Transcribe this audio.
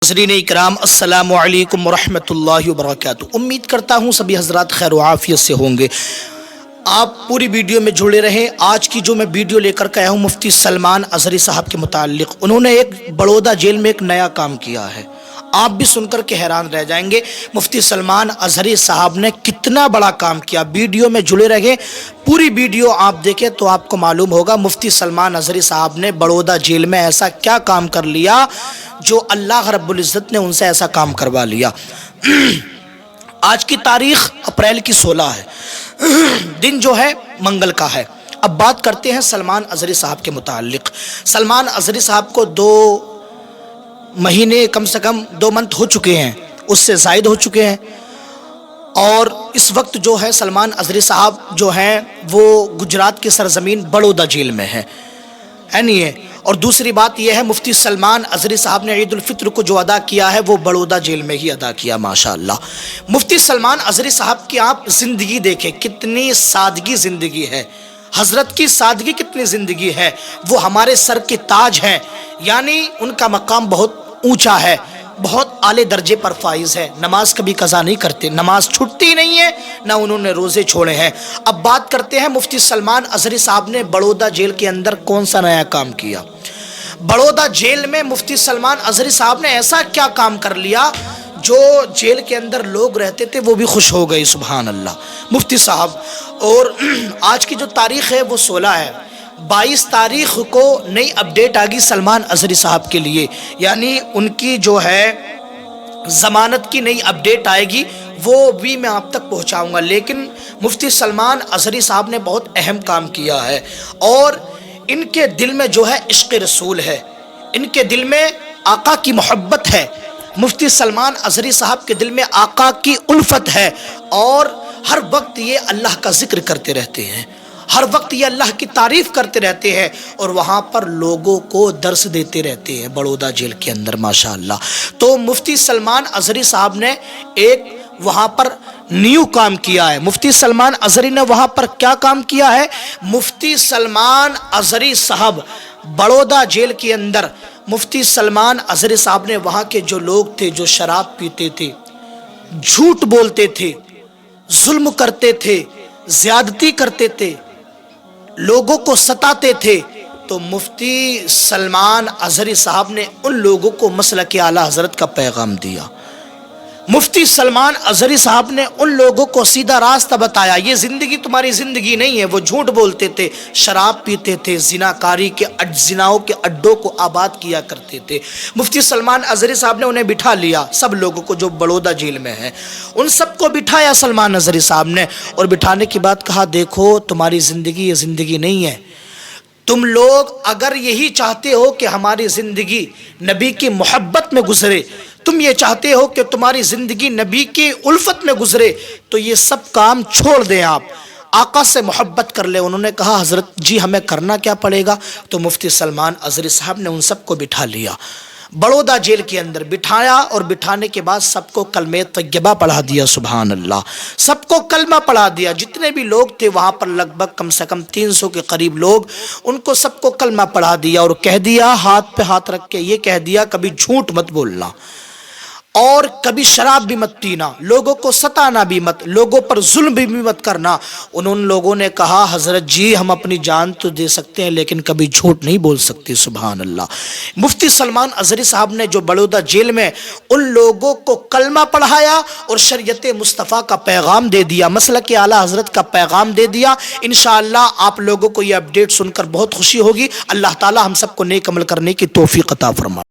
ناظرین اکرام السلام علیکم ورحمۃ اللہ وبرکاتہ۔ امید کرتا ہوں سبھی حضرات خیر و عافیت سے ہوں گے۔ آپ پوری ویڈیو میں جڑے رہیں۔ آج کی جو میں ویڈیو لے کر کے آیا ہوں مفتی سلمان اظہری صاحب کے متعلق، انہوں نے ایک بڑودہ جیل میں ایک نیا کام کیا ہے۔ آپ بھی سن کر کے حیران رہ جائیں گے مفتی سلمان اظہری صاحب نے کتنا بڑا کام کیا۔ ویڈیو میں جڑے رہیں، پوری ویڈیو آپ دیکھیں تو آپ کو معلوم ہوگا مفتی سلمان اظہری صاحب نے بڑودہ جیل میں ایسا کیا کام کر لیا جو اللہ رب العزت نے ان سے ایسا کام کروا لیا۔ آج کی تاریخ اپریل کی 16 ہے، دن جو ہے منگل کا ہے۔ اب بات کرتے ہیں سلمان اظہری صاحب کے متعلق۔ سلمان اظہری صاحب کو 2 مہینے کم سے کم 2 منتھ ہو چکے ہیں، اس سے زائد ہو چکے ہیں، اور اس وقت جو ہے سلمان اظہری صاحب جو ہیں وہ گجرات کی سرزمین بڑودہ جیل میں ہے نہیں ہے۔ اور دوسری بات یہ ہے مفتی سلمان اظہری صاحب نے عید الفطر کو جو ادا کیا ہے وہ بڑودہ جیل میں ہی ادا کیا، ماشاءاللہ۔ مفتی سلمان اظہری صاحب کی آپ زندگی دیکھیں، کتنی سادگی زندگی ہے، حضرت کی سادگی کتنی زندگی ہے۔ وہ ہمارے سر کے تاج ہیں، یعنی ان کا مقام بہت اونچا ہے، بہت اعلی درجے پر فائز ہے۔ نماز کبھی قضا نہیں کرتے، نماز چھٹتی نہیں ہے، نہ انہوں نے روزے چھوڑے ہیں۔ اب بات کرتے ہیں مفتی سلمان اظہری صاحب نے بڑودہ جیل کے اندر کون سا نیا کام کیا۔ بڑودہ جیل میں مفتی سلمان اظہری صاحب نے ایسا کیا کام کر لیا جو جیل کے اندر لوگ رہتے تھے وہ بھی خوش ہو گئے، سبحان اللہ مفتی صاحب۔ اور آج کی جو تاریخ ہے وہ 16 ہے، 22 تاریخ کو نئی اپڈیٹ آ گئی سلمان اظہری صاحب کے لیے، یعنی ان کی جو ہے ضمانت کی نئی اپڈیٹ آئے گی، وہ بھی میں آپ تک پہنچاؤں گا۔ لیکن مفتی سلمان اظہری صاحب نے بہت اہم کام کیا ہے، اور ان کے دل میں جو ہے عشق رسول ہے، ان کے دل میں آقا کی محبت ہے۔ مفتی سلمان اظہری صاحب کے دل میں آقا کی الفت ہے، اور ہر وقت یہ اللہ کا ذکر کرتے رہتے ہیں، ہر وقت یہ اللہ کی تعریف کرتے رہتے ہیں، اور وہاں پر لوگوں کو درس دیتے رہتے ہیں بڑودہ جیل کے اندر، ماشاءاللہ۔ تو مفتی سلمان اظہری صاحب نے ایک وہاں پر نیو کام کیا ہے۔ مفتی سلمان اظہری نے وہاں پر کیا کام کیا ہے؟ مفتی سلمان اظہری صاحب بڑودہ جیل کے اندر، مفتی سلمان اظہری صاحب نے وہاں کے جو لوگ تھے جو شراب پیتے تھے، جھوٹ بولتے تھے، ظلم کرتے تھے، زیادتی کرتے تھے، لوگوں کو ستاتے تھے، تو مفتی سلمان اظہری صاحب نے ان لوگوں کو مسلک اعلیٰ حضرت کا پیغام دیا۔ مفتی سلمان اظہری صاحب نے ان لوگوں کو سیدھا راستہ بتایا، یہ زندگی تمہاری زندگی نہیں ہے۔ وہ جھوٹ بولتے تھے، شراب پیتے تھے، زناکاری کے زناؤں کے اڈوں کو آباد کیا کرتے تھے۔ مفتی سلمان اظہری صاحب نے انہیں بٹھا لیا، سب لوگوں کو جو بڑودہ جیل میں ہیں ان سب کو بٹھایا سلمان اظہری صاحب نے، اور بٹھانے کے بعد کہا دیکھو تمہاری زندگی یہ زندگی نہیں ہے۔ تم لوگ اگر یہی چاہتے ہو کہ ہماری زندگی نبی کی محبت میں گزرے، تم یہ چاہتے ہو کہ تمہاری زندگی نبی کی الفت میں گزرے، تو یہ سب کام چھوڑ دیں، آپ آقا سے محبت کر لیں۔ انہوں نے کہا حضرت جی ہمیں کرنا کیا پڑے گا؟ تو مفتی سلمان اظہری صاحب نے ان سب کو بٹھا لیا، بڑودہ جیل کے اندر بٹھایا، اور بٹھانے کے بعد سب کو کلمہ طیبہ پڑھا دیا، سبحان اللہ، سب کو کلمہ پڑھا دیا۔ جتنے بھی لوگ تھے وہاں پر لگ بھگ کم سے کم 300 کے قریب لوگ، ان کو سب کو کلمہ پڑھا دیا، اور کہہ دیا ہاتھ پہ ہاتھ رکھ کے یہ کہہ دیا کبھی جھوٹ مت بولنا، اور کبھی شراب بھی مت پینا، لوگوں کو ستانا بھی مت، لوگوں پر ظلم بھی مت کرنا۔ ان لوگوں نے کہا حضرت جی ہم اپنی جان تو دے سکتے ہیں لیکن کبھی جھوٹ نہیں بول سکتے، سبحان اللہ۔ مفتی سلمان اظہری صاحب نے جو بڑودہ جیل میں ان لوگوں کو کلمہ پڑھایا اور شریعت مصطفیٰ کا پیغام دے دیا، مسلک اعلیٰ حضرت کا پیغام دے دیا، انشاءاللہ آپ لوگوں کو یہ اپڈیٹ سن کر بہت خوشی ہوگی۔ اللہ تعالی ہم سب کو نیک عمل کرنے کی توفیق عطا فرمائے۔